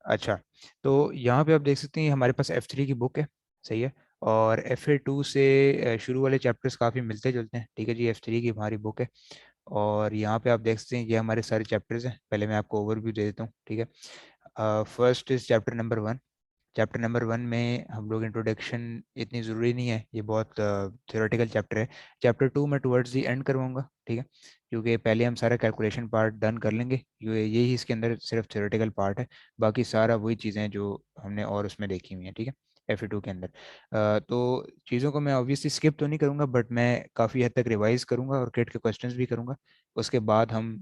अच्छा, तो यहाँ पे आप देख सकते हैं हमारे पास F3 की बुक है, सही है। और FA2 से शुरू वाले चैप्टर्स काफ़ी मिलते जुलते हैं, ठीक है जी। F3 की हमारी बुक है, और यहाँ पे आप देख सकते हैं ये हमारे सारे चैप्टर्स हैं। पहले मैं आपको ओवरव्यू दे देता हूँ, ठीक है। First is chapter number 1। Chapter number 1 में हम लोग इंट्रोडक्शन इतनी ज़रूरी नहीं है, ये बहुत थ्योरेटिकल चैप्टर है। चैप्टर 2 में टुवर्ड्स दी एंड करवाऊंगा, ठीक है, क्योंकि पहले हम सारा कैलकुलेशन पार्ट डन कर लेंगे। यही इसके अंदर सिर्फ थ्योरेटिकल पार्ट है, बाकी सारा वही चीज़ें हैं जो हमने और उसमें देखी हुई हैं, ठीक है, FA2 के अंदर। तो चीज़ों को मैं ऑब्वियसली स्किप तो नहीं करूँगा, बट मैं काफ़ी हद तक रिवाइज करूँगा और क्रिट के क्वेश्चंस भी करूँगा। उसके बाद हम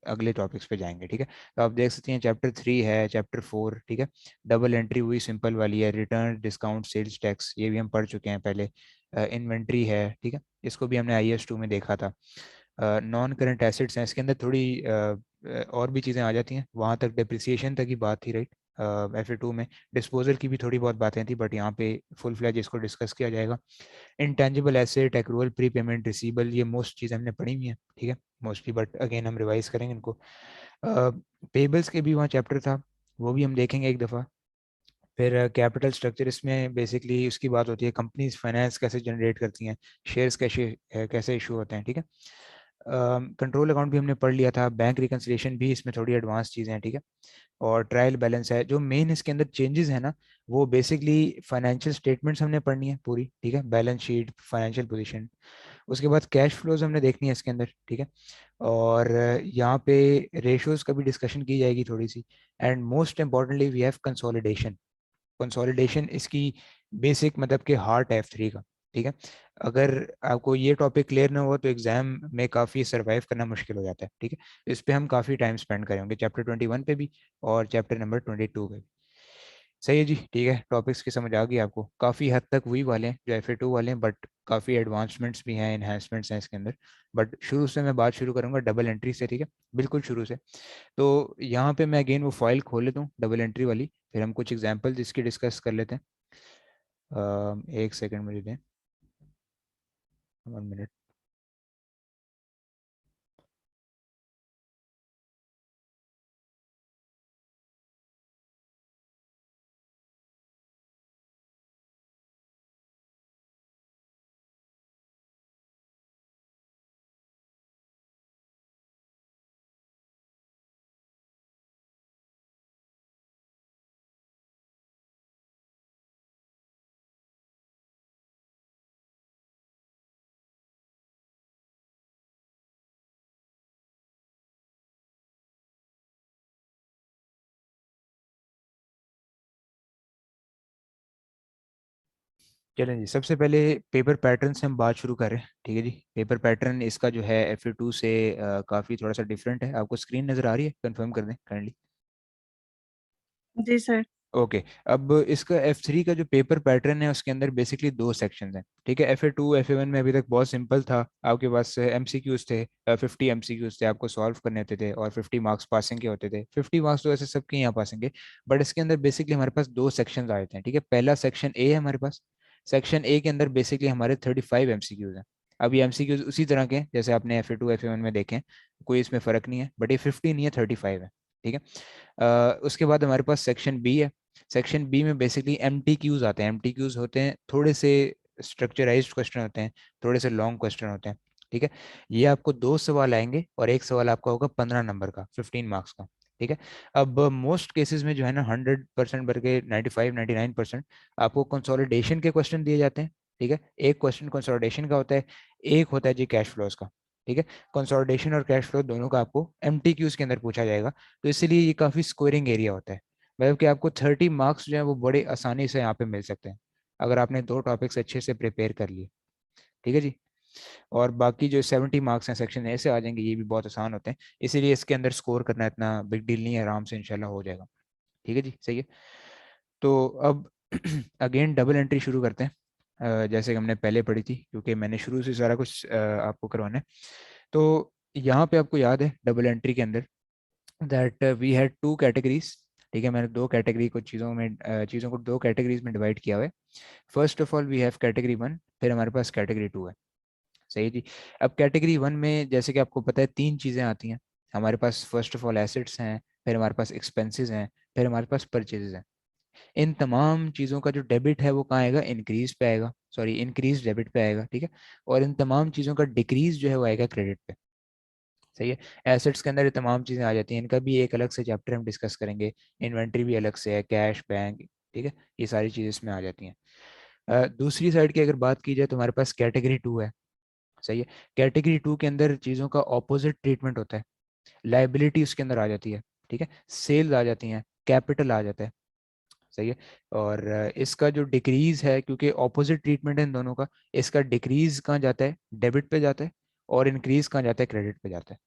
अगले टॉपिक्स पे जाएंगे, ठीक है। तो आप देख सकते हैं चैप्टर 3 है, चैप्टर 4, ठीक है। डबल एंट्री हुई सिंपल वाली है, रिटर्न डिस्काउंट सेल्स टैक्स ये भी हम पढ़ चुके हैं पहले। इन्वेंट्री है, ठीक है, इसको भी हमने IS2 में देखा था। नॉन करंट एसेट्स हैं, इसके अंदर थोड़ी और भी चीज़ें आ जाती हैं, वहाँ तक डिप्रिसिएशन तक ही बात थी, राइट। FA2 में डिस्पोजल की भी थोड़ी बहुत बातें थी, बट यहाँ पे फुल फ्लैज इसको डिस्कस किया जाएगा। Intangible asset, accrual, pre payment, receivable, ये मोस्ट चीज़ हमने पढ़ी हुई है, ठीक है, मोस्टली, बट अगेन हम रिवाइज करेंगे इनको। पेबल्स के भी वहाँ चैप्टर था, वो भी हम देखेंगे एक दफ़ा। फिर कैपिटल स्ट्रक्चर, इसमें बेसिकली उसकी बात होती है कंपनीज फाइनेंस कैसे जनरेट करती हैं, शेयर्स कैसे कैसे इशू होते हैं, ठीक है। कंट्रोल अकाउंट भी हमने पढ़ लिया था, बैंक रिकन्सिलिएशन भी इसमें थोड़ी एडवांस चीज़ें हैं, ठीक है। और ट्रायल बैलेंस है, जो मेन इसके अंदर चेंजेस है ना, वो बेसिकली फाइनेंशियल स्टेटमेंट्स हमने पढ़नी है पूरी, ठीक है, बैलेंस शीट, फाइनेंशियल पोजीशन। उसके बाद कैश फ्लोज हमने देखनी है इसके अंदर, ठीक है। और यहाँ पे रेशियोज का भी डिस्कशन की जाएगी थोड़ी सी। And most importantly we have consolidation. Consolidation इसकी बेसिक मतलब कि हार्ट है F3 का, ठीक है। अगर आपको ये टॉपिक क्लियर ना हो तो एग्जाम में काफ़ी सरवाइव करना मुश्किल हो जाता है, ठीक है। इस पे हम काफ़ी टाइम स्पेंड करेंगे, चैप्टर 21 पे भी और चैप्टर नंबर 22 पे भी। सही है जी, ठीक है, टॉपिक्स की समझ आ गई आपको। काफ़ी हद तक वही वाले हैं जो FA2 वाले हैं, बट काफ़ी एडवांसमेंट्स भी हैं, इन्हांसमेंट्स हैं इसके अंदर। बट शुरू से मैं बात शुरू करूंगा डबल एंट्री से, ठीक है, बिल्कुल शुरू से। तो यहाँ पे मैं अगेन वो फाइल खोल लेता हूँ डबल एंट्री वाली, फिर हम कुछ एग्जांपल इसकी डिस्कस कर लेते हैं। एक सेकंड मुझे दें, 1 मिनट। चलें जी, सबसे पहले पेपर पैटर्न से हम बात शुरू करें, ठीक है जी। पेपर पैटर्न इसका जो है FA2 से काफ़ी थोड़ा सा डिफरेंट है। आपको स्क्रीन नज़र आ रही है, कंफर्म कर दें काइंडली। जी सर। ओके। अब इसका F3 का जो पेपर पैटर्न है उसके अंदर बेसिकली दो सेक्शंस हैं, ठीक है। FA2 FA1 में अभी तक बहुत सिंपल था, आपके पास MCQs थे, 50 MCQs थे, आपको सॉल्व करने होते थे, और 50 मार्क्स पासिंग के होते थे। 50 मार्क्स तो ऐसे सबके यहाँ पासिंग के, बट इसके अंदर बेसिकली हमारे पास दो सेक्शन आए थे, ठीक है। पहला सेक्शन ए है हमारे पास। सेक्शन ए के अंदर बेसिकली हमारे 35 MCQs हैं। अब ये MCQs उसी तरह के हैं जैसे आपने FA2 FA1 में देखे हैं, कोई इसमें फर्क नहीं है, बट ये 50 नहीं है, 35 है, ठीक है। उसके बाद हमारे पास सेक्शन बी है। सेक्शन बी में बेसिकली MTQs आते हैं। MTQs होते हैं थोड़े से स्ट्रक्चराइज्ड क्वेश्चन होते हैं, थोड़े से लॉन्ग क्वेश्चन होते हैं, ठीक है। ये आपको दो सवाल आएंगे और एक सवाल आपका होगा 15 नंबर का, 15 मार्क्स का, ठीक है। अब मोस्ट केसेस में जो है ना 100% भर के 95 99% आपको कंसोलिडेशन के क्वेश्चन दिए जाते हैं, ठीक है। एक क्वेश्चन कंसोलिडेशन का होता है, एक होता है जी कैश फ्लोज का, ठीक है। कंसोलिडेशन और कैश फ्लो दोनों का आपको MTQs के अंदर पूछा जाएगा, तो इसलिए ये काफी स्कोरिंग एरिया होता है। मतलब कि आपको 30 मार्क्स जो है वो बड़े आसानी से यहाँ पे मिल सकते हैं अगर आपने दो टॉपिक्स अच्छे से प्रिपेयर कर लिए, ठीक है जी। और बाकी जो 70 मार्क्स हैं सेक्शन ए से आ जाएंगे, ये भी बहुत आसान होते हैं, इसीलिए इसके अंदर स्कोर करना इतना बिग डील नहीं है, आराम से इंशाल्लाह हो जाएगा, ठीक है जी, सही है। तो अब अगेन डबल एंट्री शुरू करते हैं, जैसे कि हमने पहले पढ़ी थी, क्योंकि मैंने शुरू से सारा कुछ आपको करवाना है। तो यहाँ पे आपको याद है डबल एंट्री के अंदर that we had two categories, ठीक है। मैंने दो कैटेगरी को चीज़ों को दो कैटेगरीज में डिवाइड किया हुआ है। First of all we have category 1, फिर हमारे पास कैटेगरी 2 है, सही जी। अब कैटेगरी 1 में जैसे कि आपको पता है तीन चीज़ें आती हैं हमारे पास। फर्स्ट ऑफ ऑल एसेट्स हैं, फिर हमारे पास एक्सपेंसेस हैं, फिर हमारे पास परचेजेस हैं। इन तमाम चीज़ों का जो डेबिट है वो कहाँ आएगा, इंक्रीज पे आएगा, सॉरी इंक्रीज डेबिट पे आएगा, ठीक है। और इन तमाम चीज़ों का डिक्रीज जो है वो आएगा क्रेडिट पे, सही है। एसेट्स के अंदर ये तमाम चीज़ें आ जाती हैं, इनका भी एक अलग से चैप्टर हम डिस्कस करेंगे। इन्वेंट्री भी अलग से है, कैश, बैंक, ठीक है, ये सारी चीज़ें इसमें आ जाती हैं। दूसरी साइड की अगर बात की जाए तो हमारे पास कैटेगरी टू है, सही है। कैटेगरी टू के अंदर चीज़ों का ऑपोजिट ट्रीटमेंट होता है। लाइबिलिटी उसके अंदर आ जाती है, ठीक है, सेल्स आ जाती हैं, कैपिटल आ जाता है, सही है। और इसका जो डिक्रीज है, क्योंकि ऑपोजिट ट्रीटमेंट है इन दोनों का, इसका डिक्रीज कहाँ जाता है, डेबिट पे जाता है, और इंक्रीज कहाँ जाता है, क्रेडिट पे जाता है,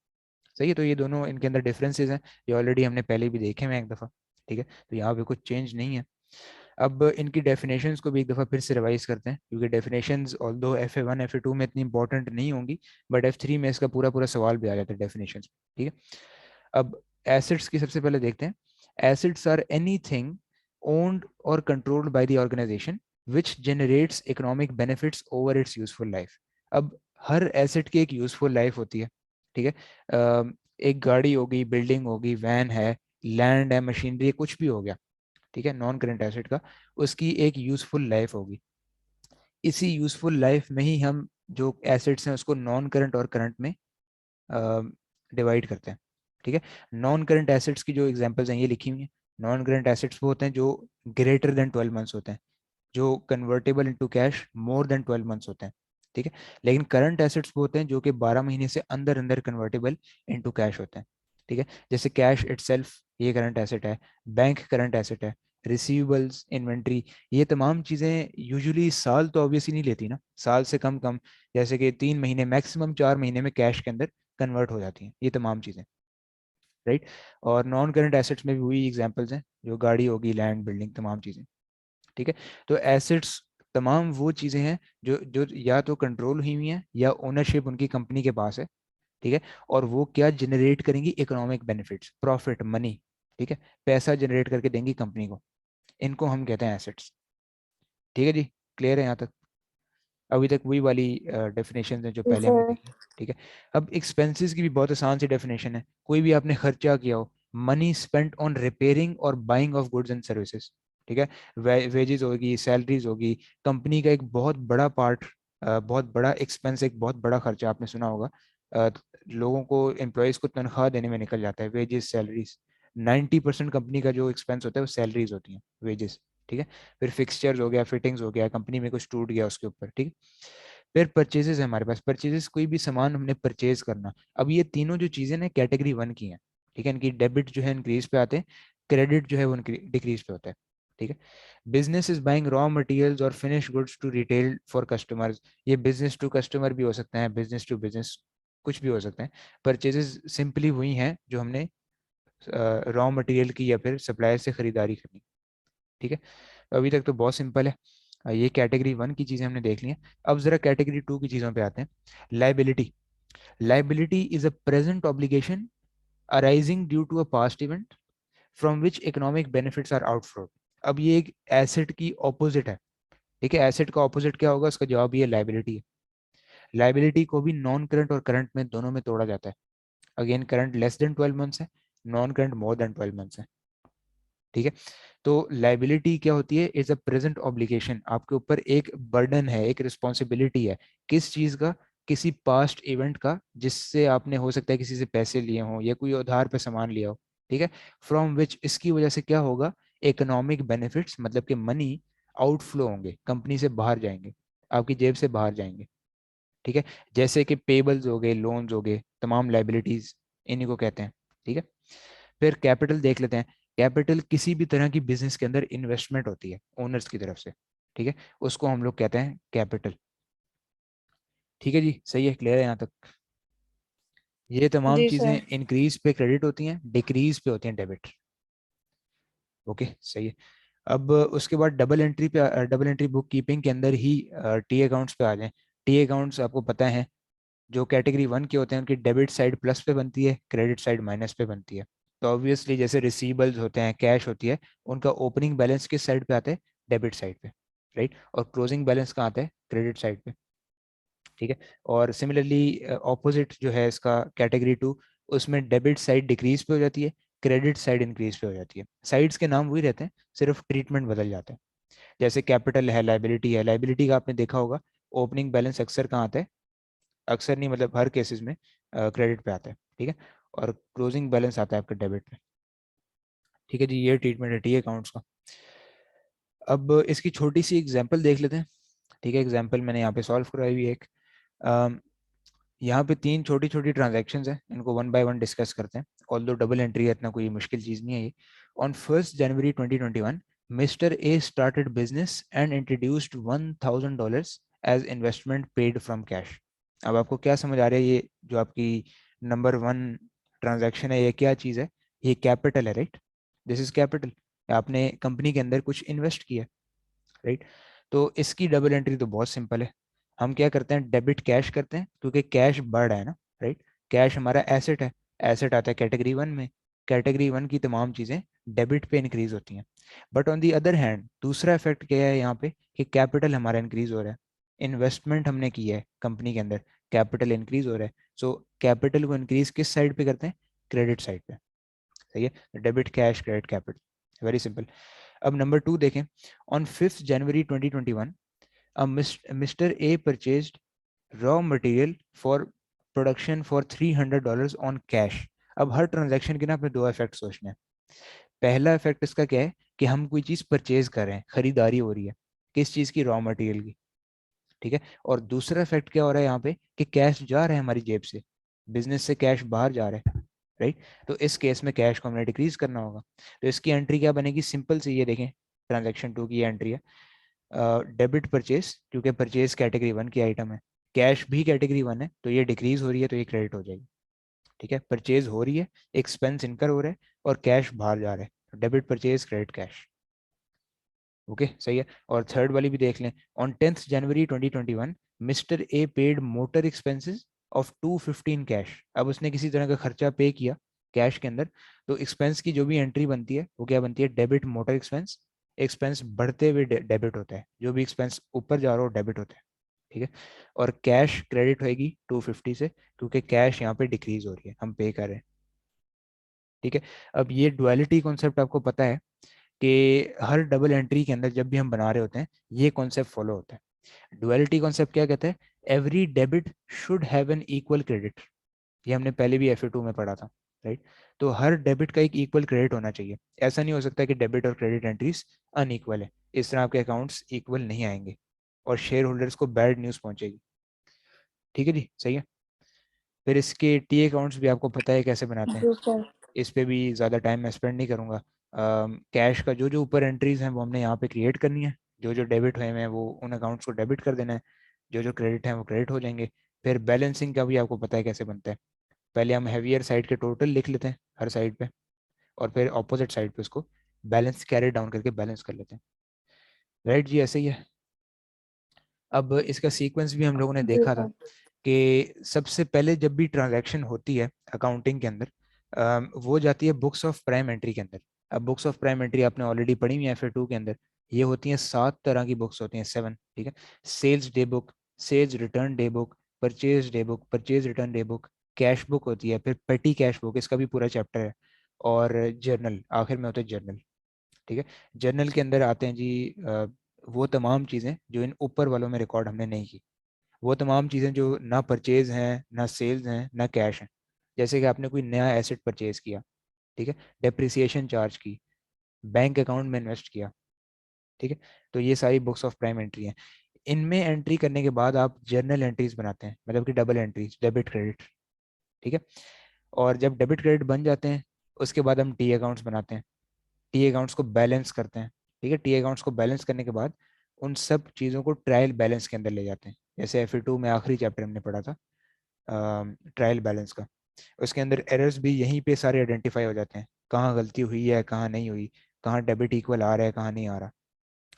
सही है। तो ये दोनों इनके अंदर डिफरेंसेस हैं, ये ऑलरेडी हमने पहले भी देखे हुए हैं एक दफ़ा, ठीक है। तो यहाँ पे कुछ चेंज नहीं है। अब इनकी डेफिनेशंस को भी एक दफ़ा फिर से रिवाइज करते हैं, क्योंकि डेफिनेशंस ऑल्दो FA1 FA2 में इतनी इंपॉर्टेंट नहीं होंगी, बट F3 में इसका पूरा पूरा सवाल भी आ जाता है डेफिनेशंस, ठीक है। अब एसेट्स की सबसे पहले देखते हैं। Assets are anything owned or controlled by the organisation which generates economic benefits over its useful life. अब हर एसेट की एक यूजफुल लाइफ होती है, ठीक है। एक गाड़ी होगी, बिल्डिंग होगी, वैन है, लैंड है, मशीनरी, कुछ भी हो गया, ठीक है, नॉन करेंट एसेट का, उसकी एक यूजफुल लाइफ होगी। इसी यूजफुल लाइफ में ही हम जो एसेट्स हैं उसको नॉन करंट और करंट में डिवाइड करते हैं, ठीक है। नॉन करंट एसेट्स की जो एग्जांपल्स हैं ये लिखी हुई हैं। नॉन करंट एसेट्स वो होते हैं जो ग्रेटर देन 12 मंथ्स होते हैं, जो कन्वर्टेबल इनटू कैश मोर देन 12 मंथ्स होते हैं, ठीक है। लेकिन करंट एसेट्स वो होते हैं जो कि 12 महीने से अंदर अंदर कन्वर्टेबल इनटू कैश होते हैं, ठीक है। जैसे कैश इटसेल्फ ये करंट एसेट है, बैंक करंट एसेट है, रिसीवेबल्स, इन्वेंट्री, ये तमाम चीज़ें यूजुअली साल तो ऑब्वियसली नहीं लेती ना, साल से कम कम, जैसे कि 3 महीने, मैक्सिमम 4 महीने में कैश के अंदर कन्वर्ट हो जाती हैं ये तमाम चीज़ें, राइट। और नॉन करंट एसेट्स में भी वही एग्जांपल्स हैं, जो गाड़ी होगी, लैंड, बिल्डिंग, तमाम चीज़ें, ठीक है। तो एसेट्स तमाम वो चीज़ें हैं जो जो या तो कंट्रोल हुई हुई हैं या ओनरशिप उनकी कंपनी के पास है, ठीक है। और वो क्या जनरेट करेंगी, इकोनॉमिक बेनिफिट्स, प्रॉफिट, मनी, ठीक है, पैसा जनरेट करके देंगी कंपनी को, इनको हम कहते हैं एसेट्स, ठीक है जी। क्लियर है यहाँ तक? अभी तक वही वाली डेफिनेशन है जो जी पहले हमने सर। देखी, ठीक है। अब एक्सपेंसेस की भी बहुत आसान सी डेफिनेशन है। कोई भी आपने खर्चा किया हो, मनी स्पेंट ऑन रिपेयरिंग और buying of goods and services, ठीक है। वेजेस होगी, सैलरीज होगी, कंपनी का एक बहुत बड़ा पार्ट, बहुत बड़ा एक्सपेंस, एक बहुत बड़ा खर्चा आपने सुना होगा, अ, लोगों को, एम्प्लॉयज़ को तनख्वाह देने में निकल जाता है, वेजेस, सैलरीज। 90% कंपनी का जो एक्सपेंस होता है वो सैलरीज होती हैं, वेजेस, ठीक है। फिर फिक्सचर्स हो गया, फिटिंग्स हो गया, कंपनी में कुछ टूट गया उसके ऊपर, ठीक है। फिर परचेजेस है हमारे पास, परचेजेस कोई भी सामान हमने परचेज करना। अब ये तीनों जो चीजें ना कैटेगरी वन की हैं, ठीक है। इनकी डेबिट जो है इंक्रीज पे आते हैं, क्रेडिट जो है वो डिक्रीज पे होता है, ठीक है। Business is buying raw materials और finish goods to retail for customers. ये बिजनेस टू कस्टमर भी हो सकते हैं, बिजनेस टू बिजनेस, कुछ भी हो सकते हैं। परचेजेस सिंपली वही हैं जो हमने रॉ मटेरियल की या फिर सप्लायर से खरीदारी करनी, ठीक है। अभी तक तो बहुत सिंपल है। ये कैटेगरी वन की चीज़ें हमने देख ली हैं। अब जरा कैटेगरी टू की चीज़ों पे आते हैं। Liability. Liability is a present obligation arising due to a past event from which economic benefits are outflowed. अब ये एक एसेट की ऑपोजिट है, ठीक है। एसेट का ऑपोजिट क्या होगा, उसका जवाब ये लाइबिलिटी है। लाइबिलिटी को भी नॉन करंट और करंट में दोनों में तोड़ा जाता है। Again current less than 12 months है, non current more than 12 months है, ठीक है। तो लाइबिलिटी क्या होती है, इज अ प्रेजेंट ऑब्लिगेशन, आपके ऊपर एक बर्डन है, एक रिस्पॉन्सिबिलिटी है, किस चीज का, किसी पास्ट इवेंट का, जिससे आपने हो सकता है किसी से पैसे लिए हों या कोई उधार पे सामान लिया हो, ठीक है। फ्रॉम विच, इसकी वजह से क्या होगा, इकोनॉमिक बेनिफिट्स, मतलब कि मनी आउटफ्लो होंगे, कंपनी से बाहर जाएंगे, आपकी जेब से बाहर जाएंगे, ठीक है। जैसे कि पेबल्स हो गए, लोन्स हो गए, तमाम लाइबिलिटीज, इन्हीं को कहते हैं, ठीक है। फिर कैपिटल देख लेते हैं। कैपिटल किसी भी तरह की बिजनेस के अंदर इन्वेस्टमेंट होती है ओनर्स की तरफ से, ठीक है, उसको हम लोग कहते हैं कैपिटल, ठीक है जी। सही है, क्लियर है यहाँ तक? ये तमाम जी चीजें सर। इंक्रीज पे क्रेडिट होती हैं, डिक्रीज पे होती हैं डेबिट, ओके, सही है। अब उसके बाद डबल एंट्री पे, डबल एंट्री बुक कीपिंग के अंदर ही टी अकाउंट्स पे आ जाएं। टी अकाउंट्स आपको पता है, जो कैटेगरी वन के होते हैं उनकी डेबिट साइड प्लस पे बनती है, क्रेडिट साइड माइनस पे बनती है। तो ऑब्वियसली जैसे रिसीवेबल्स होते हैं, कैश होती है, उनका ओपनिंग बैलेंस किस साइड पे आता है, डेबिट साइड पे, राइट। और क्लोजिंग बैलेंस कहाँ आता है, क्रेडिट साइड पे, ठीक है। और सिमिलरली ऑपोजिट जो है इसका कैटेगरी टू, उसमें डेबिट साइड डिक्रीज पे हो जाती है, क्रेडिट साइड इंक्रीज पे हो जाती है। साइड्स के नाम वही रहते हैं, सिर्फ ट्रीटमेंट बदल जाता है। जैसे कैपिटल है, लाइबिलिटी है, लाइबिलिटी का आपने देखा होगा ओपनिंग बैलेंस अक्सर कहाँ आता है, अक्सर नहीं मतलब हर केसेस में क्रेडिट पे आता है, ठीक है, और क्लोजिंग बैलेंस आता है आपके डेबिट पे। ठीक है जी, ये ट्रीटमेंट है टी अकाउंट्स का। अब इसकी छोटी सी एग्जांपल देख लेते हैं। ठीक है, एग्जांपल मैंने यहाँ पे सॉल्व करवाई हुई है एक। अम, यहाँ पे तीन छोटी छोटी ट्रांजैक्शंस हैं, इनको वन बाय वन डिस्कस करते हैं। ऑल्दो डबल एंट्री है, इतना कोई मुश्किल चीज़ नहीं है ये। On 1 January 2021 mister A started business and introduced $1,000 as investment paid from cash. अब आपको क्या समझ आ रहा है, ये जो आपकी नंबर वन ट्रांजैक्शन है, ये क्या चीज़ है? ये कैपिटल है, राइट? This is capital. आपने कंपनी के अंदर कुछ इन्वेस्ट किया, राइट? तो इसकी डबल एंट्री तो बहुत सिंपल है। हम क्या करते हैं, डेबिट कैश करते हैं, क्योंकि कैश बढ़ रहा है ना, राइट? कैश हमारा एसेट है, एसेट आता है कैटेगरी वन में। कैटेगरी वन की तमाम चीज़ें डेबिट पे इंक्रीज होती हैं। But on the other hand दूसरा इफेक्ट क्या है यहाँ पे, कि कैपिटल हमारा इंक्रीज हो रहा है। इन्वेस्टमेंट हमने की है कंपनी के अंदर, कैपिटल इंक्रीज हो रहा है। सो कैपिटल को इंक्रीज किस साइड पे करते हैं? क्रेडिट साइड पे। सही है, debit cash credit capital, very simple. अब नंबर टू देखें। On 5 January 2021 mister A purchased raw material for production for $300 on cash. अब हर ट्रांजैक्शन के ना आपने दो इफेक्ट सोचने हैं। पहला इफेक्ट इसका क्या है, कि हम कोई चीज़ परचेज कर रहे हैं, खरीदारी हो रही है किस चीज़ की? रॉ मटेरियल की, ठीक है। और दूसरा इफेक्ट क्या हो रहा है यहाँ पे, कि कैश जा रहा है हमारी जेब से, बिजनेस से कैश बाहर जा रहा है, राइट? तो इस केस में कैश को हमें डिक्रीज करना होगा। तो इसकी एंट्री क्या बनेगी? सिंपल से ये देखें, ट्रांजैक्शन टू की एंट्री है, डेबिट परचेज, क्योंकि परचेज कैटेगरी वन की आइटम है, कैश भी कैटेगरी वन है, तो ये डिक्रीज हो रही है, तो ये क्रेडिट हो जाएगी। ठीक है, परचेज हो रही है, एक्सपेंस इनकर हो रहा है, और कैश बाहर जा रहा है, तो debit purchase credit cash. Okay, सही है। और थर्ड वाली भी देख लें। On 10 January 2021 mister A paid motor expenses of 215 cash. अब उसने किसी तरह का खर्चा पे किया कैश के अंदर, तो एक्सपेंस की जो भी एंट्री बनती है वो क्या बनती है? Debit motor expense. एक्सपेंस बढ़ते हुए डेबिट होता है, जो भी एक्सपेंस ऊपर जा रहा हो डेबिट होता है, ठीक है। और कैश क्रेडिट होएगी 250 से, क्योंकि कैश यहाँ पे डिक्रीज हो रही है, हम पे कर रहे हैं, ठीक है। अब ये डुअलिटी कॉन्सेप्ट आपको पता है कि हर डबल एंट्री के अंदर जब भी हम बना रहे होते हैं, ये कॉन्सेप्ट फॉलो होता है। डुअलिटी कॉन्सेप्ट क्या कहता है? Every debit should have an equal credit. ये हमने पहले भी FA2 में पढ़ा था, राइट? तो हर डेबिट का एक इक्वल क्रेडिट होना चाहिए। ऐसा नहीं हो सकता कि डेबिट और क्रेडिट एंट्रीज अनइक्वल है, इस तरह आपके अकाउंट्स इक्वल नहीं आएंगे और शेयर होल्डर्स को बैड न्यूज़ पहुंचेगी। ठीक है जी, सही है। फिर इसके टी अकाउंट्स भी आपको पता है कैसे बनाते हैं, जी सर। इस पे भी ज़्यादा टाइम मैं स्पेंड नहीं करूँगा। कैश का जो जो ऊपर एंट्रीज हैं वो हमने यहाँ पे क्रिएट करनी है, जो जो डेबिट हुए हैं वो उन अकाउंट्स को डेबिट कर देना है, जो जो क्रेडिट हैं वो क्रेडिट हो जाएंगे। फिर बैलेंसिंग का भी आपको पता है कैसे बनता है। पहले हम हैवियर साइड के टोटल लिख लेते हैं हर साइड पे, और फिर ऑपोजिट साइड पे उसको बैलेंस कैरी डाउन करके बैलेंस कर लेते हैं, राइट जी? ऐसे ही है। अब इसका सीक्वेंस भी हम लोगों ने जी देखा था सर। कि सबसे पहले जब भी ट्रांजैक्शन होती है अकाउंटिंग के अंदर, वो जाती है बुक्स ऑफ प्राइम एंट्री के अंदर। अब बुक्स ऑफ प्राइम एंट्री आपने ऑलरेडी पढ़ी हुई है FA2 के अंदर। ये होती हैं 7 तरह की बुक्स होती हैं, 7, ठीक है। Sales day book, sales return day book, purchase day book, purchase return day book, cash book होती है, फिर पेटी कैश बुक, इसका भी पूरा चैप्टर है, और जर्नल आखिर में होता है जर्नल, ठीक है। जर्नल के अंदर आते हैं जी वो तमाम चीज़ें जो इन ऊपर वालों में रिकॉर्ड हमने नहीं की, वो तमाम चीज़ें जो ना परचेज हैं, ना सेल्स हैं, ना कैश हैं। जैसे कि आपने कोई नया एसेट परचेज किया, ठीक है, डेप्रिसिएशन चार्ज की, बैंक अकाउंट में इन्वेस्ट किया, ठीक है। तो ये सारी बुक्स ऑफ प्राइम एंट्री हैं। इनमें एंट्री करने के बाद आप जर्नल एंट्रीज बनाते हैं, मतलब कि डबल एंट्रीज, डेबिट क्रेडिट, ठीक है। और जब डेबिट क्रेडिट बन जाते हैं, उसके बाद हम टी अकाउंट्स बनाते हैं, टी अकाउंट्स को बैलेंस करते हैं, ठीक है। टी अकाउंट्स को बैलेंस करने के बाद उन सब चीज़ों को ट्रायल बैलेंस के अंदर ले जाते हैं, जैसे FA2 में आखिरी चैप्टर हमने पढ़ा था ट्रायल बैलेंस का। उसके अंदर एरर्स भी यहीं पे सारे आइडेंटिफाई हो जाते हैं, कहाँ गलती हुई है, कहाँ नहीं हुई, कहाँ डेबिट इक्वल आ रहा है, कहाँ नहीं आ रहा,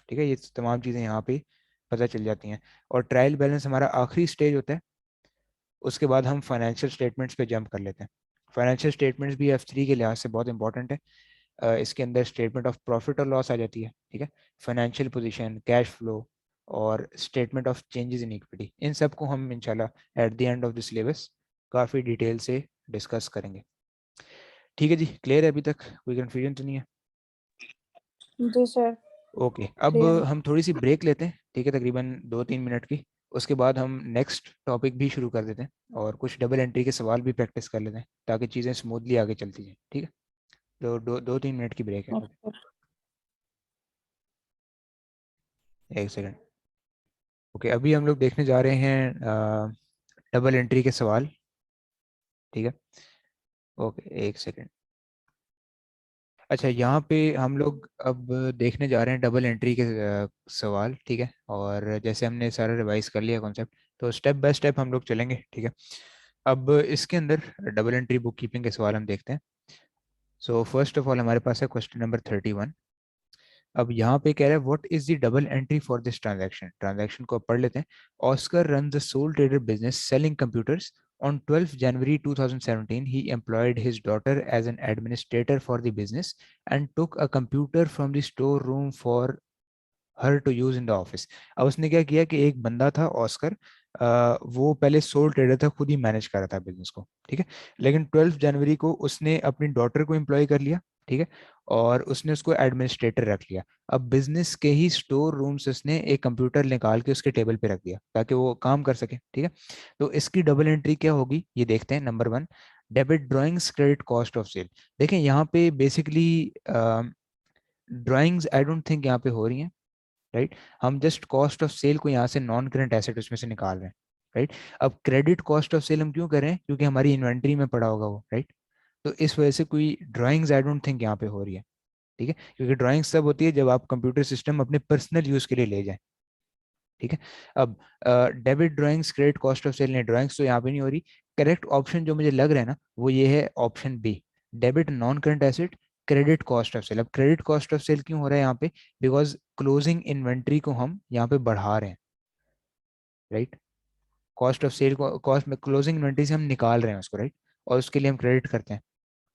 ठीक है। ये तमाम चीज़ें यहाँ पे पता चल जाती हैं। और ट्रायल बैलेंस हमारा आखिरी स्टेज होता है। उसके बाद हम फाइनेंशियल स्टेटमेंट्स पे जंप कर लेते हैं। फाइनेंशियल स्टेटमेंट्स भी F3 के लिहाज से बहुत इंपॉर्टेंट है। इसके अंदर स्टेटमेंट ऑफ प्रॉफिट और लॉस आ जाती है, ठीक है, फाइनेंशियल पोजीशन, कैश फ्लो, और statement of changes in equity. इन सब को हम इंशाल्लाह at the end of the syllabus काफ़ी डिटेल से डिस्कस करेंगे। ठीक है जी, क्लियर है अभी तक, कोई कंफ्यूजन तो नहीं है? जी सर। ओके, अब क्लियर। हम थोड़ी सी ब्रेक लेते हैं, ठीक है, तकरीबन 2-3 मिनट की। उसके बाद हम नेक्स्ट टॉपिक भी शुरू कर देते हैं और कुछ डबल एंट्री के सवाल भी प्रैक्टिस कर लेते हैं ताकि चीज़ें स्मूथली आगे चलती जाए, ठीक है। तो 2-3 मिनट की ब्रेक है अभी। ओके। एक सेकंड। ओके, अभी हम लोग देखने जा रहे हैं डबल एंट्री के सवाल, ठीक है। ओके, एक सेकंड। अच्छा, यहाँ पे हम लोग अब देखने जा रहे हैं डबल एंट्री के सवाल, ठीक है। और जैसे हमने सारा रिवाइज कर लिया कॉन्सेप्ट, तो स्टेप बाय स्टेप हम लोग चलेंगे, ठीक है। अब इसके अंदर डबल एंट्री बुक कीपिंग के सवाल हम देखते हैं। सो फर्स्ट ऑफ ऑल हमारे पास है क्वेश्चन नंबर 31। अब यहाँ पे कह रहा है what is the double entry for this transaction. Transaction को अब पढ़ लेते हैं। Oscar run the soul trader business selling computers On 12th January 2017, he employed his daughter as an administrator for the business and took a computer from the storeroom for her to use in the office. अब उसने क्या किया कि एक बंदा था Oscar, वो पहले सोल ट्रेडर था, खुद ही मैनेज कर रहा था बिजनेस को, ठीक है। लेकिन 12 जनवरी को उसने अपनी डॉटर को एम्प्लॉय कर लिया, ठीक है, और उसने उसको एडमिनिस्ट्रेटर रख लिया। अब बिजनेस के ही स्टोर रूम से उसने एक कंप्यूटर निकाल के उसके टेबल पे रख दिया ताकि वो काम कर सके, ठीक है। तो इसकी डबल एंट्री क्या होगी ये देखते हैं। Number 1, debit drawings credit cost of sale. देखें यहाँ पे basically drawings I don't think यहाँ पे हो रही हैं, राइट। हम जस्ट कॉस्ट ऑफ सेल को यहाँ से नॉन करंट एसेट उसमें से निकाल रहे हैं, राइट। अब क्रेडिट कॉस्ट ऑफ सेल हम क्यों कर रहे हैं, क्योंकि हमारी इन्वेंट्री में पड़ा होगा वो, राइट। तो इस वजह से कोई ड्राइंग्स आई डोंट थिंक यहाँ पे हो रही है, ठीक है, क्योंकि ड्राइंग्स तब होती है जब आप कंप्यूटर सिस्टम अपने पर्सनल यूज के लिए ले जाएं, ठीक है। अब debit drawings credit cost of sale ने ड्राइंग्स तो यहाँ पे नहीं हो रही। करेक्ट ऑप्शन जो मुझे लग रहा है ना वो ये है option B, debit non current asset credit cost of sale. अब क्रेडिट कॉस्ट ऑफ सेल क्यों हो रहा है यहाँ पे, बिकॉज क्लोजिंग इन्वेंट्री को हम यहाँ पे बढ़ा रहे हैं, राइट। कॉस्ट ऑफ सेल को कॉस्ट में क्लोजिंग इन्वेंट्री से हम निकाल रहे हैं उसको, राइट, और उसके लिए हम क्रेडिट करते हैं,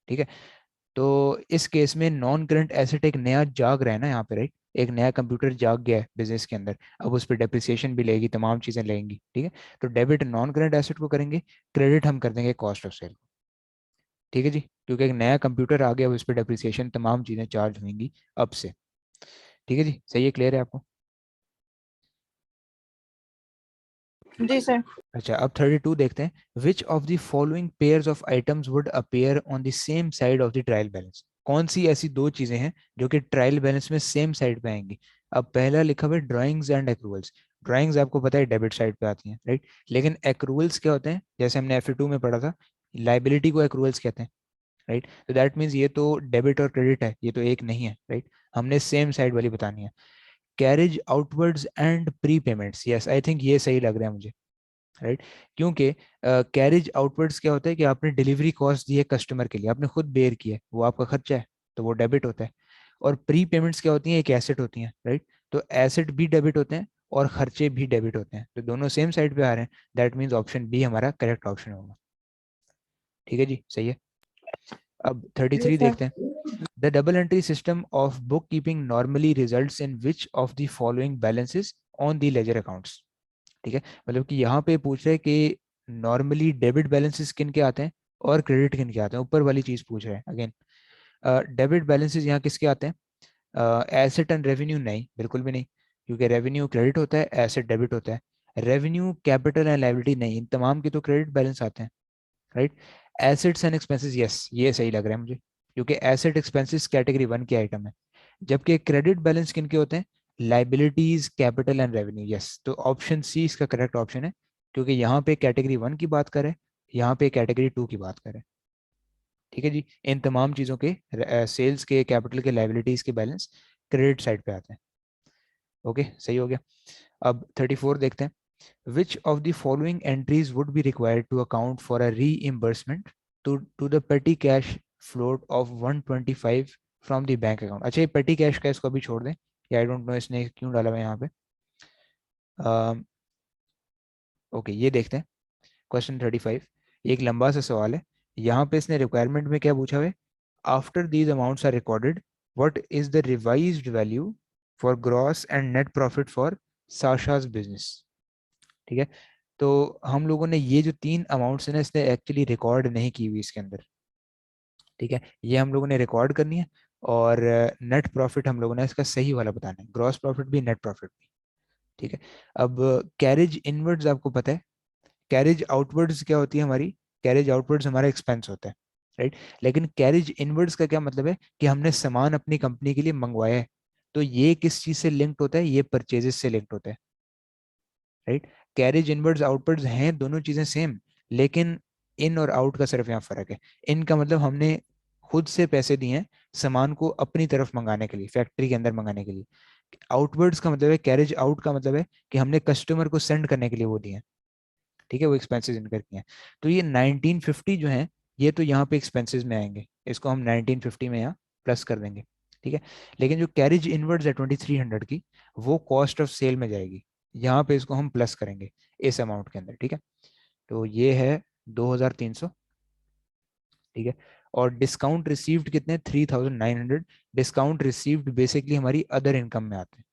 ठीक है। तो इस केस में नॉन करंट एसेट एक नया जाग रहा है ना यहाँ पे, राइट। एक नया कंप्यूटर जाग गया है बिजनेस के अंदर, अब उस पर डेप्रिसिएशन भी लेगी, तमाम चीजें लेंगी, ठीक है। तो डेबिट नॉन करंट एसेट को करेंगे, क्रेडिट हम कर देंगे कॉस्ट ऑफ सेल, ठीक है जी, क्योंकि एक नया कंप्यूटर आ गया, उस पर डेप्रिसिएशन तमाम चीजें चार्ज होंगी अब से, ठीक है जी, सही है, क्लियर है आपको? जी सर। अच्छा, अब 32 देखते हैं। Which of the following pairs of items would appear on the same side of the trial balance. कौन सी ऐसी दो चीजें हैं जो कि ट्रायल बैलेंस में सेम साइड पे आएंगी। अब पहला लिखा हुआ है ड्राइंग्स एंड एक्रूवल्स। ड्राइंग्स आपको पता है डेबिट साइड पे आती हैं, राइट। लेकिन एक्रूवल्स क्या होते हैं, जैसे हमने FA2 में पढ़ा था, लाइबिलिटी को एक्रूवल्स कहते हैं, राइट। तो दैट मीन्स ये तो डेबिट और क्रेडिट है, ये तो एक नहीं है, राइट। हमने सेम साइड वाली बतानी है। Carriage outwards and pre payments, yes I think ये सही लग रहा है मुझे, राइट। क्योंकि कैरेज आउटवर्ड्स क्या होता है कि आपने डिलीवरी कॉस्ट दी है कस्टमर के लिए, आपने खुद बेयर किया है, वो आपका खर्चा है, तो वो डेबिट होता है। और प्री पेमेंट्स क्या होती हैं, एक एसेट होती हैं, राइट। तो एसेट भी डेबिट होते हैं और खर्चे भी डेबिट होते हैं, तो दोनों सेम साइड पे आ रहे हैं। दैट मीन्स ऑप्शन बी हमारा करेक्ट ऑप्शन होगा, ठीक है जी, सही है। अब जी 33 सर। देखते हैं। The double entry system of book keeping normally results in which of the following balances on the ledger accounts, ठीक है। मतलब कि यहाँ पे पूछ रहे हैं कि नॉर्मली डेबिट बैलेंसेस किन के आते हैं और क्रेडिट किन के आते हैं, ऊपर वाली चीज पूछ रहे हैं अगेन। डेबिट बैलेंसेस यहाँ किसके आते हैं, एसेट एंड रेवेन्यू नहीं, बिल्कुल भी नहीं, क्योंकि रेवेन्यू क्रेडिट होता है, एसेट डेबिट होता है। रेवेन्यू कैपिटल एंड लायबिलिटी नहीं, इन तमाम के तो क्रेडिट बैलेंस आते हैं, right. Assets and expenses, yes ये सही लग रहा है मुझे, क्योंकि एसेट एक्सपेंसेस कैटेगरी 1 के आइटम है, जबकि क्रेडिट बैलेंस किन के होते हैं, liabilities capital and revenue, yes. तो ऑप्शन सी इसका करेक्ट ऑप्शन है, क्योंकि यहाँ पे कैटेगरी 1 की बात करें, यहाँ पे कैटेगरी 2 की बात करें, ठीक है जी। इन तमाम चीज़ों के सेल्स के, कैपिटल के, लाइबिलिटीज के बैलेंस क्रेडिट साइड पे आते हैं, ओके सही हो गया। अब 34 देखते हैं। Which of the following entries would be required to account for a reimbursement to the petty cash float of 125 from the bank account। अच्छा, ये petty cash का इसको अभी छोड़ दें, ये आई डोंट नो इसने क्यों डाला हुआ है यहाँ पे। ओके, ये देखते हैं। क्वेश्चन 35, ये एक लंबा सा सवाल है। यहाँ पे इसने रिक्वायरमेंट में क्या पूछा हुआ है, after these amounts are recorded what is the revised value for gross and net profit for Sasha's business, ठीक है। तो हम लोगों ने ये जो 3 अमाउंट्स है ना, इसने एक्चुअली रिकॉर्ड नहीं की हुई इसके अंदर, ठीक है, ये हम लोगों ने रिकॉर्ड करनी है। और नेट प्रॉफिट हम लोगों ने इसका सही वाला बताना है, ग्रॉस प्रॉफिट भी नेट प्रॉफिट भी। ठीक है। अब कैरेज इनवर्ड्स आपको पता है, कैरेज आउटवर्ड्स क्या होती है हमारी, कैरेज आउटवर्ड्स हमारा एक्सपेंस होता है, राइट। लेकिन कैरेज इनवर्ड्स का क्या मतलब है कि हमने सामान अपनी कंपनी के लिए मंगवाया है, तो ये किस चीज से लिंक्ड होता है, ये परचेजेस से लिंक्ड होता है, राइट। कैरेज इनवर्ड्स आउटवर्ड्स हैं दोनों चीजें सेम, लेकिन इन और आउट का सिर्फ यहाँ फर्क है। इन का मतलब हमने खुद से पैसे दिए हैं सामान को अपनी तरफ मंगाने के लिए, फैक्ट्री के अंदर मंगाने के लिए। आउटवर्ड्स का मतलब है, कैरेज आउट का मतलब है कि हमने कस्टमर को सेंड करने के लिए वो दिए हैं, ठीक है, वो एक्सपेंसेस इनकर किए हैं। तो ये 1950 जो है, ये तो यहाँ पे एक्सपेंसेस में आएंगे, इसको हम 1950 में यहाँ प्लस कर देंगे, ठीक है। लेकिन जो कैरेज इनवर्ड्स है 2300 की, वो कॉस्ट ऑफ सेल में जाएगी, यहाँ पे इसको हम प्लस करेंगे इस अमाउंट के अंदर, ठीक है। तो ये है 2300, ठीक है। और डिस्काउंट रिसीव्ड कितने, 3900। डिस्काउंट रिसीव्ड बेसिकली हमारी अदर इनकम में आते हैं,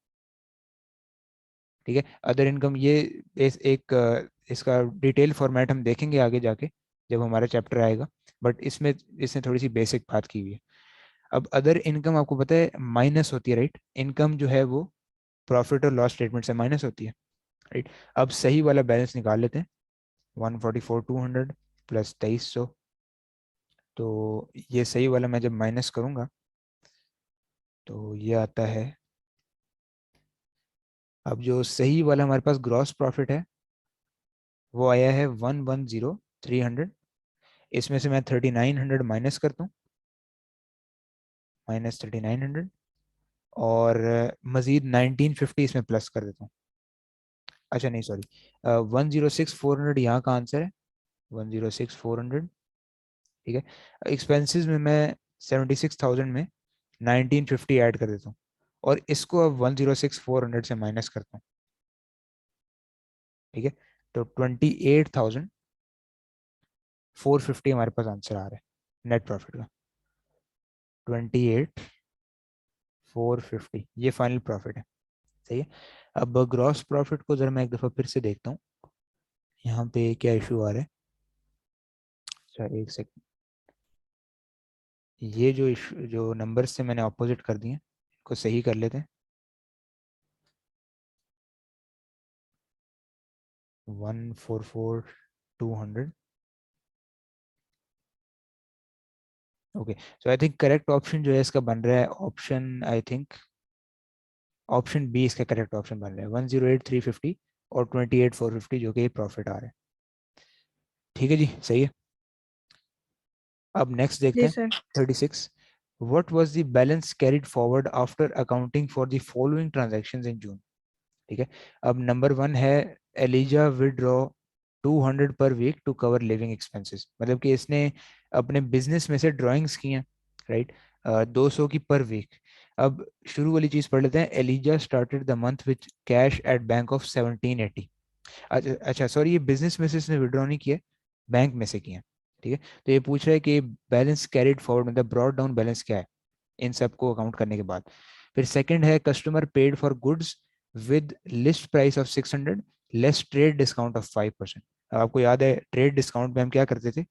ठीक है। अदर इनकम ये इसका डिटेल फॉर्मेट हम देखेंगे आगे जाके जब हमारा चैप्टर आएगा, बट इसमें इसने थोड़ी सी बेसिक बात की हुई है। अब अदर इनकम आपको पता है माइनस होती है, राइट। इनकम जो है वो प्रॉफिट और लॉस स्टेटमेंट से माइनस होती है, राइट। अब सही वाला बैलेंस निकाल लेते हैं, 144,200 प्लस 2300। तो ये सही वाला मैं जब माइनस करूंगा तो ये आता है, अब जो सही वाला हमारे पास ग्रॉस प्रॉफिट है वो आया है 110,300। इसमें से मैं 3900 माइनस करता हूँ, -3900। और मजीद 1950 इसमें प्लस कर देता हूँ। अच्छा नहीं सॉरी, 106,400 यहाँ का आंसर है, 106,400, ठीक है। एक्सपेंसेस में मैं 76,000 में 1950 ऐड कर देता हूँ, और इसको अब 106,400 से माइनस करता हूँ, ठीक है। तो 28,450 हमारे पास आंसर आ रहा है नेट प्रॉफिट का, 28,450 ये फाइनल प्रॉफिट है, सही है। अब ग्रॉस प्रॉफिट को जरा मैं एक दफ़ा फिर से देखता हूँ, यहाँ पे क्या इशू आ रहा है। अच्छा एक सेकंड, ये जो इशू जो नंबर से मैंने ऑपोजिट कर दिए को सही कर लेते हैं। 144,200, okay. So I think correct option जो है इसका बन रहा है option, I think option B इसका करेक्ट ऑप्शन बन रहा है, 108,350 और 28,450 जो कि प्रॉफिट आ रहा है, ठीक है जी, सही है। अब नेक्स्ट देखते जी हैं, sir. 36। What was the balance carried forward after accounting for the following transactions in June, ठीक है। अब नंबर 1 है, Elijah withdraw 200 per week to cover living expenses, मतलब कि इसने अपने बिजनेस में से ड्राइंग्स की हैं, राइट, 200 की पर वीक। अब शुरू वाली चीज पढ़ लेते हैं, Eliza started the month with cash at bank of 1780। अच्छा अच्छा सॉरी, ये बिजनेस में से इसने विड्रॉ नहीं किया, बैंक में से किया, ठीक है। तो ये पूछ रहा है कि बैलेंस कैरिड फॉरवर्ड मतलब ब्रॉड डाउन बैलेंस क्या है इन सबको अकाउंट करने के बाद। फिर सेकंड है, customer paid for goods with list price of 600 less trade discount of 5%। अब आपको याद है ट्रेड डिस्काउंट में हम क्या करते थे,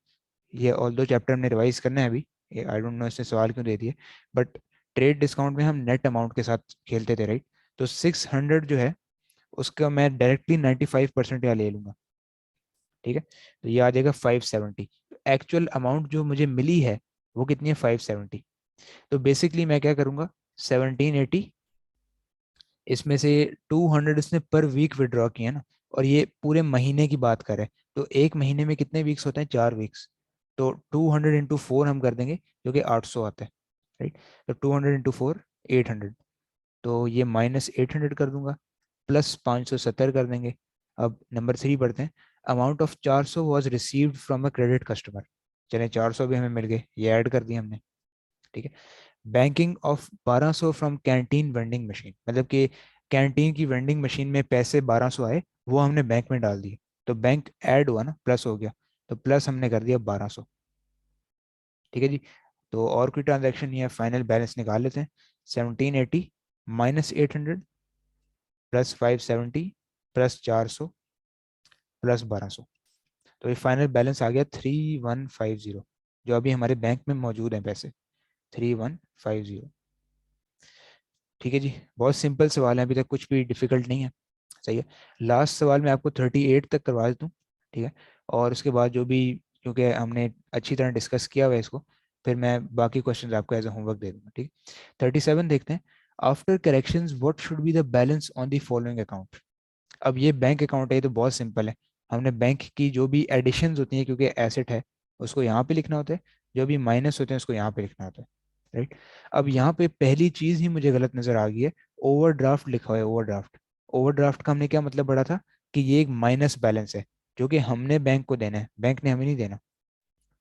ये ऑल दो चैप्टर हमने रिवाइज करना है अभी, आई डोंट नो इसने सवाल क्यों दे दिए, बट ट्रेड डिस्काउंट में हम नेट अमाउंट के साथ खेलते थे, राइट। तो 600 जो है उसका मैं डायरेक्टली 95% यहाँ ले लूंगा, ठीक है। तो ये आ जाएगा 570। एक्चुअल अमाउंट जो मुझे मिली है वो कितनी है, 570। तो बेसिकली मैं क्या करूंगा, 1780, इसमें से 200 इसने पर वीक विड्रॉ किया ना, और ये पूरे महीने की बात करें तो एक महीने में कितने वीक्स होते हैं, 4 वीक्स। तो 200 × 4 हम कर देंगे जो कि 800 आता है, राइट। तो 200 × 4 800, तो ये -800 कर दूंगा, प्लस 570 कर देंगे। अब नंबर 3 पढ़ते हैं, amount of 400 was received from a credit customer. चले 400 भी हमें मिल गए, ये ऐड कर दिए हमने, ठीक है। Banking of 1200 from canteen vending machine, मतलब कि कैंटीन की वेंडिंग मशीन में पैसे 1200 आए, वो हमने बैंक में डाल दिए, तो बैंक ऐड हुआ ना, प्लस हो गया, तो प्लस हमने कर दिया 1200, ठीक है जी। तो और कोई ट्रांजैक्शन नहीं है, फाइनल बैलेंस निकाल लेते हैं, 1780 -800 प्लस 570 प्लस 400 प्लस 1200, तो ये फाइनल बैलेंस आ गया 3150। जो अभी हमारे बैंक में मौजूद हैं पैसे, 3150। ठीक है जी, बहुत सिंपल सवाल है, अभी तक कुछ भी डिफिकल्ट नहीं है। सही है। लास्ट सवाल मैं आपको 38 तक करवा देता हूँ। ठीक है। और उसके बाद जो भी, क्योंकि हमने अच्छी तरह डिस्कस किया हुआ है इसको, फिर मैं बाकी क्वेश्चन आपको एज ए होमवर्क दे दूंगा। ठीक है। 37 देखते हैं। After corrections what should be the balance on the following account. अब ये बैंक अकाउंट है, ये तो बहुत सिंपल है। हमने बैंक की जो भी एडिशंस होती हैं, क्योंकि एसेट है, उसको यहाँ पे लिखना होता है। जो भी माइनस होते हैं उसको यहाँ पे लिखना होता है। राइट। अब यहाँ पे पहली चीज ही मुझे गलत नजर आ गई है। ओवरड्राफ्ट लिखा हुआ है, ओवरड्राफ्ट। ओवरड्राफ्ट का हमने क्या मतलब पढ़ा था, कि ये एक माइनस बैलेंस है, जो कि हमने बैंक को देना है, बैंक ने हमें नहीं देना।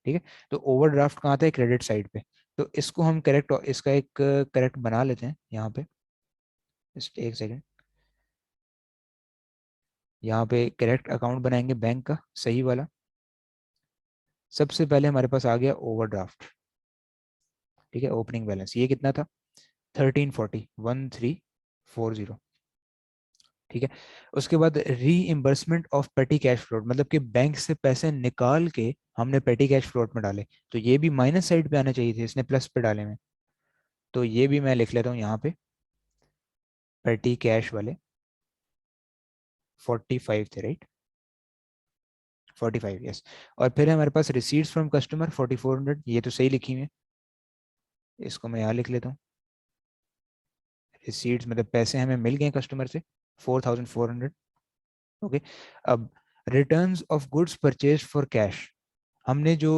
ठीक है। तो ओवरड्राफ्ट कहाँ आता है, क्रेडिट साइड पे। तो इसको हम करेक्ट, इसका एक करेक्ट बना लेते हैं यहाँ पे। जस्ट एक सेकेंड। यहाँ पे करेक्ट अकाउंट बनाएंगे बैंक का सही वाला। सबसे पहले हमारे पास आ गया ओवरड्राफ्ट। ठीक है। ओपनिंग बैलेंस ये कितना था, 1340, 1340। ठीक है। उसके बाद रीइम्बर्समेंट ऑफ पेटी कैश फ्लोट, मतलब कि बैंक से पैसे निकाल के हमने पेटी कैश फ्लोट में डाले, तो ये भी माइनस साइड पे आने चाहिए थे, इसने प्लस पे डाले में। तो ये भी मैं लिख लेता हूँ यहाँ पे, पेटी कैश वाले 45 थे, राइट। 45, यस। और फिर है हमारे पास रिसीट्स फ्रॉम कस्टमर 4400, ये तो सही लिखी हुई है, इसको मैं यहाँ लिख लेता हूँ। रिसीट्स मतलब पैसे हमें मिल गए कस्टमर से, 4400। ओके। अब returns of goods purchase for cash, हमने जो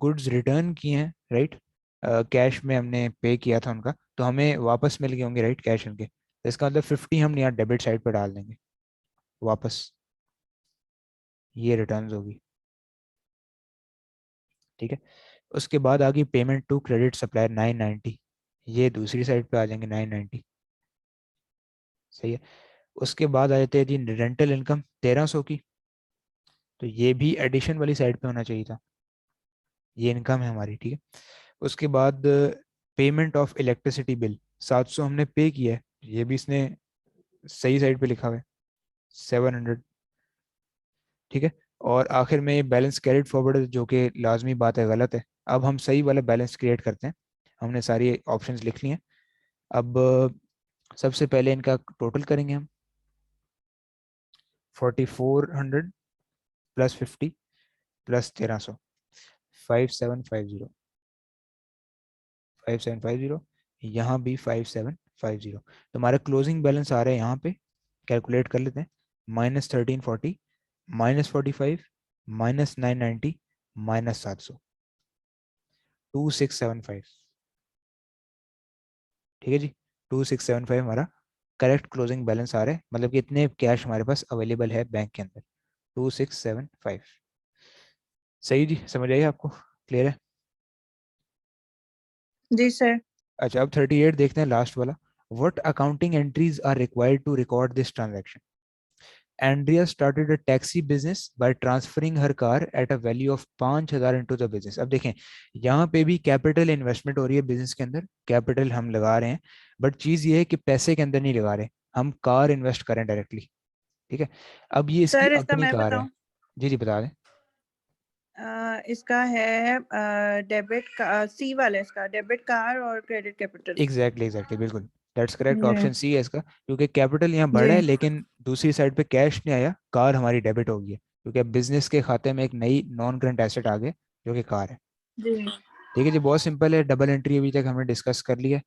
गुड्स रिटर्न किए हैं, राइट, कैश में हमने पे किया था उनका, तो हमें वापस मिल गए होंगे, राइट, कैश उनके। तो इसका मतलब 50 हम यहाँ डेबिट साइड पर डाल देंगे वापस। ये रिटर्न्स होगी। ठीक है। उसके बाद आ गई पेमेंट टू क्रेडिट सप्लायर 990, ये दूसरी साइड पे आ जाएंगे 990। सही है। उसके बाद आ जाते हैं जी रेंटल इनकम 1300 की, तो ये भी एडिशन वाली साइड पे होना चाहिए था, ये इनकम है हमारी। ठीक है। उसके बाद पेमेंट ऑफ इलेक्ट्रिसिटी बिल 700 हमने पे किया है, ये भी इसने सही साइड पे लिखा हुआ है, 700। ठीक है। और आखिर में ये बैलेंस कैरिड फॉरवर्ड, जो कि लाजमी बात है, गलत है। अब हम सही वाला बैलेंस क्रिएट करते हैं। हमने सारी ऑप्शंस लिख लिए हैं। अब सबसे पहले इनका टोटल करेंगे हम, 4400 प्लस 50 प्लस 1300, 5750, यहाँ भी 5750। तो हमारा क्लोजिंग बैलेंस आ रहा है यहाँ पे, कैलकुलेट कर लेते हैं। -1340, -45, -990, -700, 2675। ठीक है जी। 2675 हमारा करेक्ट क्लोजिंग बैलेंस आ रहा है, मतलब कि इतने कैश हमारे पास अवेलेबल है बैंक के अंदर, 2675। सही जी, समझ आइए आपको, क्लियर है। जी सर। अच्छा, अब 38 देखते हैं, लास्ट वाला। What accounting entries are required to record this transaction. Andrea started a taxi business by transferring her car at a value of 5000 into the business. अब देखें, यहाँ पे भी कैपिटल इन्वेस्टमेंट हो रही है बिजनेस के अंदर, कैपिटल हम लगा रहे हैं, बट चीज ये है कि पैसे के अंदर नहीं लगा रहे, हम कार इन्वेस्ट करें डायरेक्टली। ठीक है। अब ये इसकी सर इसका अपनी मैं कार है। बताऊं, जी जी, बता दें। इसका है डेबिट का, सी वाला, इसका डेबिट कार और क्रेडिट कैपिटल। एग्जैक्टली एग्जैक्टली, बिल्कुल। दैट्स करेक्ट, जी। ऑप्शन सी है इसका, क्योंकि कैपिटल यहाँ बढ़ा है जी। लेकिन दूसरी साइड पे कैश नहीं आया, कार हमारी डेबिट हो गई है, क्योंकि अब बिजनेस के खाते में एक नई नॉन करंट एसेट आ गया, जो कि कार है। जी। ठीक है जी, बहुत सिंपल है, डबल एंट्री अभी तक हमने डिस्कस कर लिया।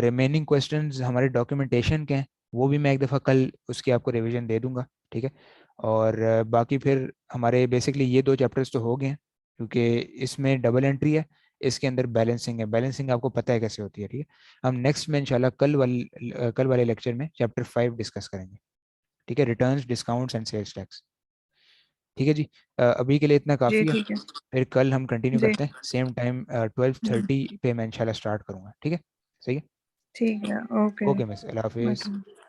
रिमेनिंग क्वेश्चंस हमारे डॉक्यूमेंटेशन के हैं, वो भी मैं एक दफ़ा कल उसकी आपको रिवीजन दे दूंगा। ठीक है। और बाकी फिर हमारे बेसिकली ये दो चैप्टर्स तो हो गए हैं, क्योंकि इसमें डबल एंट्री है, इसके अंदर बैलेंसिंग है, बैलेंसिंग आपको पता है कैसे होती है। ठीक है। हम नेक्स्ट में इंशाल्लाह कल वाले लेक्चर में चैप्टर 5 डिस्कस करेंगे। ठीक है, returns, discounts and sales tax. ठीक है जी। अभी के लिए इतना जी काफ़ी है। ठीक है। फिर कल हम कंटिन्यू जी। करते हैं सेम टाइम, 12:30 पे मैं इंशाल्लाह स्टार्ट करूँगा। ठीक है। सही है। ठीक है। ओके। ओके मिस, अल्लाह हाफिज़। ओके।